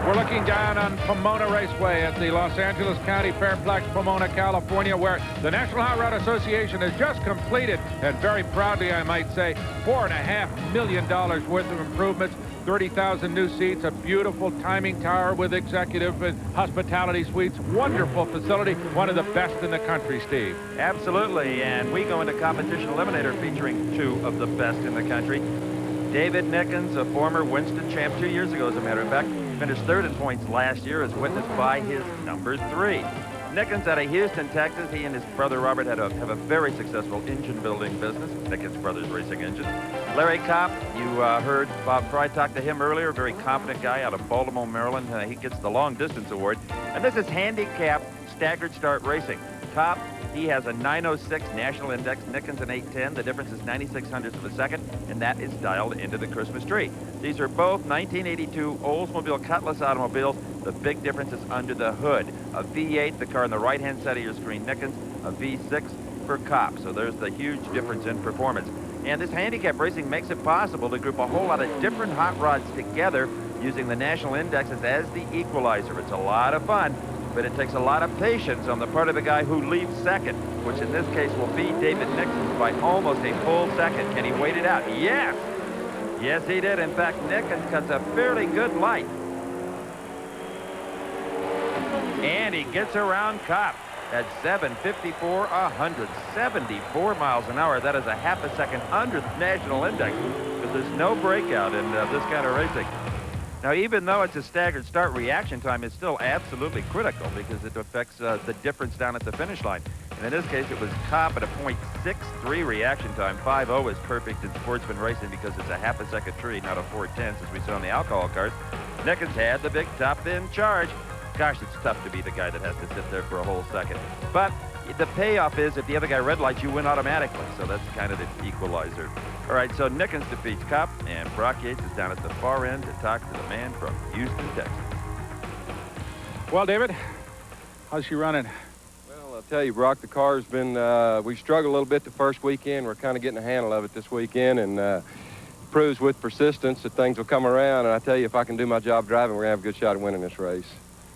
We're looking down on Pomona Raceway at the Los Angeles County Fairplex, Pomona, California, where the National Hot Rod Association has just completed, and very proudly, I might say, $4.5 million worth of improvements, 30,000 new seats, a beautiful timing tower with executive and hospitality suites, wonderful facility, one of the best in the country, Steve. Absolutely, and we go into competition eliminator featuring two of the best in the country. David Nickens, a former Winston champ 2 years ago, as a matter of fact, finished third in points last year, as witnessed by his number 3. Nickens out of Houston, Texas. He and his brother Robert have a very successful engine building business, Nickens Brothers Racing Engines. Larry Kopp, you heard Bob Fry talk to him earlier, a very competent guy out of Baltimore, Maryland. He gets the long distance award. And this is handicap staggered start racing. Kopp, he has a 906 national index, Nickens an 810. The difference is 96 hundredths of a second, and that is dialed into the Christmas tree. These are both 1982 Oldsmobile Cutlass automobiles. The big difference is under the hood. A V8, the car on the right-hand side of your screen, Nickens, a V6 for Kopp. So there's the huge difference in performance. And this handicap racing makes it possible to group a whole lot of different hot rods together using the national indexes as the equalizer. It's a lot of fun, but it takes a lot of patience on the part of the guy who leaves second, which in this case will be David Nickens by almost a full second. Can he wait it out? Yes! Yes, he did. In fact, Nickens cuts a fairly good light. And he gets around Kopp at 754, 174 miles an hour. That is a half a second under the national index, because there's no breakout in this kind of racing. Now, even though it's a staggered start, reaction time is still absolutely critical because it affects the difference down at the finish line. And in this case, it was Kopp at a .63 reaction time. 5.0 is perfect in sportsman racing because it's a half a second tree, not a 4/10, as we saw in the alcohol cars. Nickens had the big top in charge. Gosh, it's tough to be the guy that has to sit there for a whole second. But the payoff is if the other guy red lights, you win automatically. So that's kind of the equalizer. All right, so Nickens defeats Kopp, and Brock Yates is down at the far end to talk to the man from Houston, Texas. Well, David, how's she running? Well, I'll tell you, Brock, the car's been, we struggled a little bit the first weekend. We're kind of getting a handle of it this weekend, and proves with persistence that things will come around. And I tell you, if I can do my job driving, we're going to have a good shot at winning this race.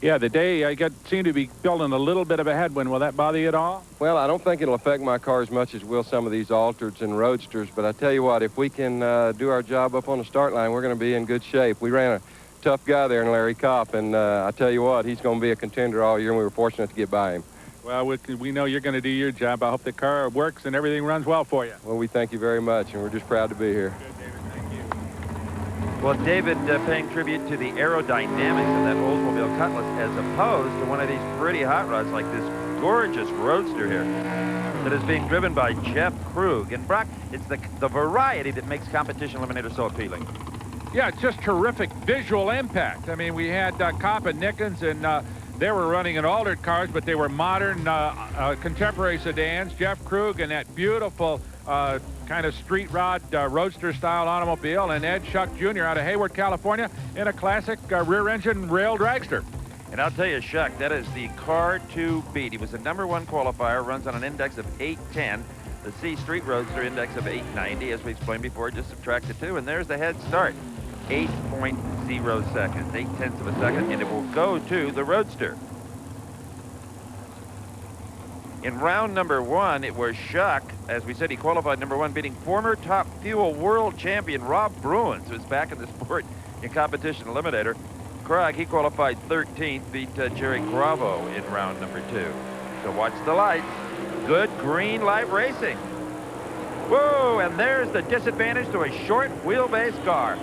Yeah, the day I seem to be building a little bit of a headwind. Will that bother you at all? Well, I don't think it'll affect my car as much as will some of these Altereds and Roadsters. But I tell you what, if we can do our job up on the start line, we're going to be in good shape. We ran a tough guy there in Larry Kopp, and I tell you what, he's going to be a contender all year, and we were fortunate to get by him. Well, we know you're going to do your job. I hope the car works and everything runs well for you. Well, we thank you very much, and we're just proud to be here. Good, David. Thank you. Well, David paying tribute to the aerodynamics of that Oldsmobile Cutlass as opposed to one of these pretty hot rods like this gorgeous Roadster here that is being driven by Jeff Krug. And Brock, it's the variety that makes competition eliminator so appealing. Yeah, it's just terrific visual impact. I mean, we had Kopp and Nickens, and they were running in altered cars, but they were modern, contemporary sedans. Jeff Krug in that beautiful kind of street rod Roadster-style automobile, and Ed Shuck Jr. out of Hayward, California, in a classic rear-engine rail dragster. And I'll tell you, Shuck, that is the car to beat. He was the #1 qualifier, runs on an index of 810. The C Street Roadster index of 890, as we explained before, just subtract the 2, and there's the head start. 8.0 seconds, 0.8 of a second, and it will go to the Roadster. In round number 1, it was Shuck. As we said, he qualified #1, beating former Top Fuel world champion Rob Bruins, who's back in the sport in competition eliminator. Krug, he qualified 13th, beat Jerry Gravo in round number 2. So watch the lights. Good green light racing. Whoa, and there's the disadvantage to a short wheelbase car.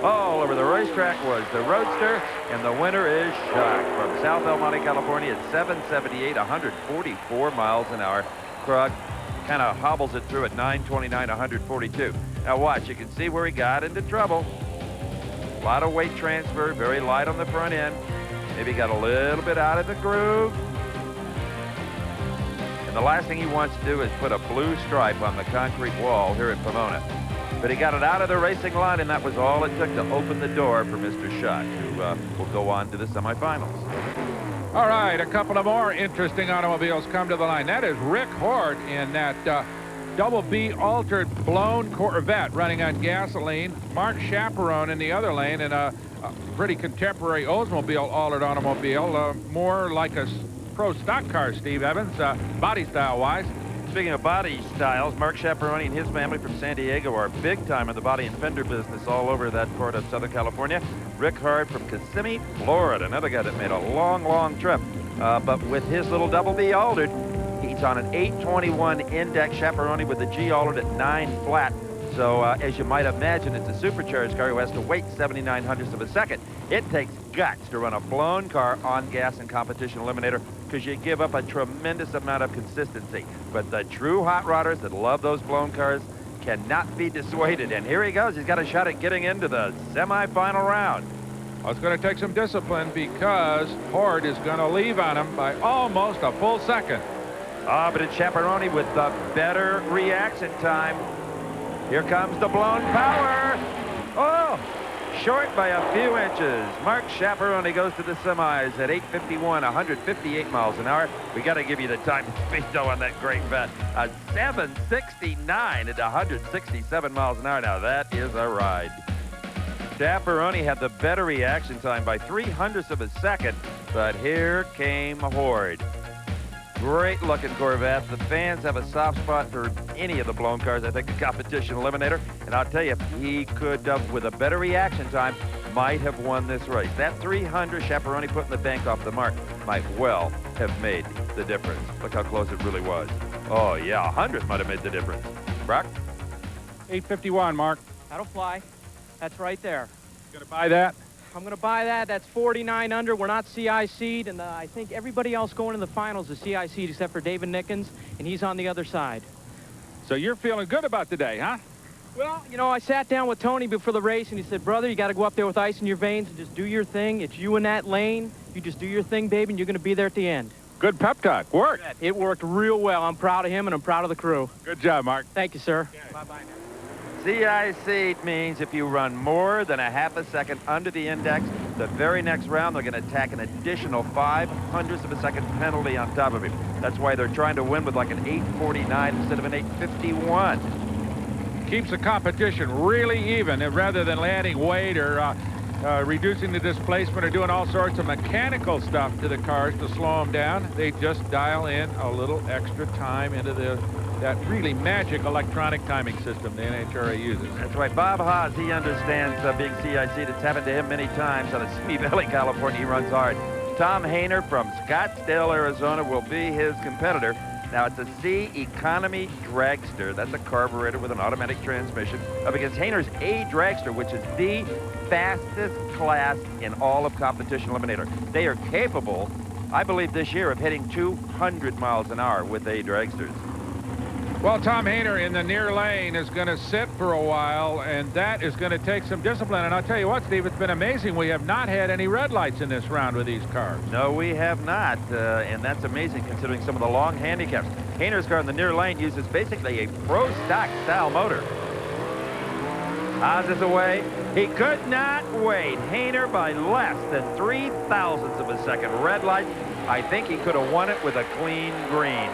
All over the racetrack was the Roadster, and the winner is Shuck from South El Monte, California at 778, 144 miles an hour. Krug kind of hobbles it through at 929, 142. Now watch, you can see where he got into trouble. A lot of weight transfer, very light on the front end. Maybe got a little bit out of the groove. And the last thing he wants to do is put a blue stripe on the concrete wall here at Pomona. But he got it out of the racing line, and that was all it took to open the door for Mr. Shuck, who will go on to the semifinals. All right, a couple of more interesting automobiles come to the line. That is Rick Hort in that double B altered blown Corvette running on gasoline. Mark Chaperone in the other lane in a pretty contemporary Oldsmobile altered automobile, more like a pro stock car, Steve Evans, body style-wise. Speaking of body styles, Mark Chaperone and his family from San Diego are big time in the body and fender business all over that part of Southern California. Rick Hard from Kissimmee, Florida, another guy that made a long, long trip. But with his little double B altered, he's on an 821 index Chaperone with the G altered at 9 flat. So as you might imagine, it's a supercharged car who has to wait 79 hundredths of a second. It takes guts to run a blown car on gas in Competition Eliminator because you give up a tremendous amount of consistency. But the true hot rodders that love those blown cars cannot be dissuaded. And here he goes. He's got a shot at getting into the semifinal round. Well, it's going to take some discipline because Horde is going to leave on him by almost a full second. But it's Chaperone with the better reaction time. Here comes the blown power. Oh, short by a few inches. Mark Chaperone goes to the semis at 8:51, 158 miles an hour. We got to give you the time and speed though on that great vet. A 7:69 at 167 miles an hour. Now that is a ride. Chaperone had the better reaction time by 0.03 of a second, but here came Horde. Great looking Corvette. The fans have a soft spot for any of the blown cars, I think, the Competition Eliminator. And I'll tell you, he could, with a better reaction time, might have won this race. That 300 Chaperone put in the bank off the mark might well have made the difference. Look how close it really was. Oh, yeah, 100 might have made the difference. Brock? 8:51, Mark. That'll fly. That's right there. Going to buy that? I'm going to buy that. That's 49 under. We're not CIC'd, and I think everybody else going in the finals is CIC'd except for David Nickens, and he's on the other side. So you're feeling good about today, huh? Well, you know, I sat down with Tony before the race, and he said, brother, you got to go up there with ice in your veins and just do your thing. It's you in that lane. You just do your thing, baby, and you're going to be there at the end. Good pep talk. Worked. It worked real well. I'm proud of him, and I'm proud of the crew. Good job, Mark. Thank you, sir. Okay. Bye-bye now. CIC means if you run more than a half a second under the index, the very next round they're going to tack an additional 0.05 of a second penalty on top of it. That's why they're trying to win with like an 8:49 instead of an 8:51. Keeps the competition really even rather than adding weight or reducing the displacement or doing all sorts of mechanical stuff to the cars to slow them down. They just dial in a little extra time into that really magic electronic timing system the NHRA uses. That's right. Bob Haas, he understands being CIC. It's happened to him many times out of Simi Valley, California. He runs hard. Tom Hayner from Scottsdale, Arizona will be his competitor. Now, it's a C Economy Dragster. That's a carburetor with an automatic transmission up against Hayner's A Dragster, which is the fastest class in all of Competition Eliminator. They are capable, I believe, this year of hitting 200 miles an hour with A Dragsters. Well, Tom Hayner in the near lane is going to sit for a while, and that is going to take some discipline. And I'll tell you what, Steve, it's been amazing. We have not had any red lights in this round with these cars. No, we have not, and that's amazing considering some of the long handicaps. Hayner's car in the near lane uses basically a pro stock style motor. Haas is away. He could not wait. Hayner by less than 0.03 of a second. Red light. I think he could have won it with a clean green.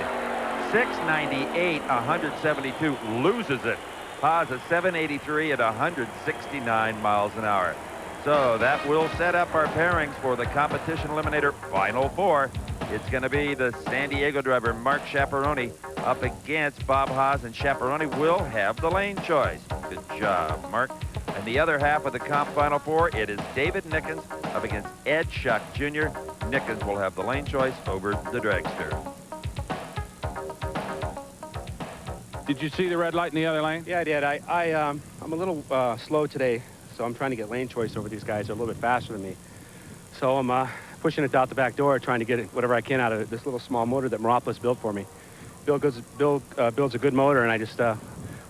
698, 172, loses it. Haas a 783 at 169 miles an hour. So that will set up our pairings for the Competition Eliminator Final Four. It's going to be the San Diego driver, Mark Chaperone, up against Bob Haas, and Chaperone will have the lane choice. Good job, Mark. And the other half of the Comp Final Four, it is David Nickens up against Ed Schuck Jr. Nickens will have the lane choice over the dragster. Did you see the red light in the other lane? Yeah, I did. I'm a little slow today, so I'm trying to get lane choice over these guys. They're a little bit faster than me. So I'm pushing it out the back door, trying to get whatever I can out of this little small motor that Meropoulos built for me. Bill builds a good motor, and I just want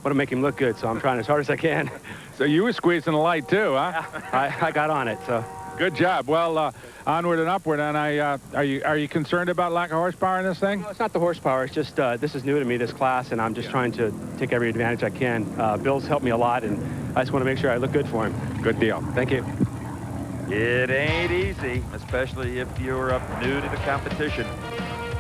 to make him look good, so I'm trying as hard as I can. So you were squeezing the light too, huh? Yeah, I got on it, so. Good job. Well, onward and upward. And are you concerned about lack of horsepower in this thing? No, it's not the horsepower. It's just this is new to me, this class, and I'm just trying to take every advantage I can. Bill's helped me a lot, and I just want to make sure I look good for him. Good deal. Thank you. It ain't easy, especially if you're new to the competition.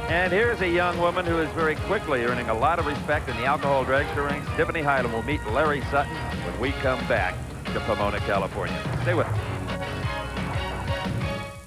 And here's a young woman who is very quickly earning a lot of respect in the alcohol dragster ranks. Tiffany Hyland will meet Larry Sutton when we come back to Pomona, California. Stay with us.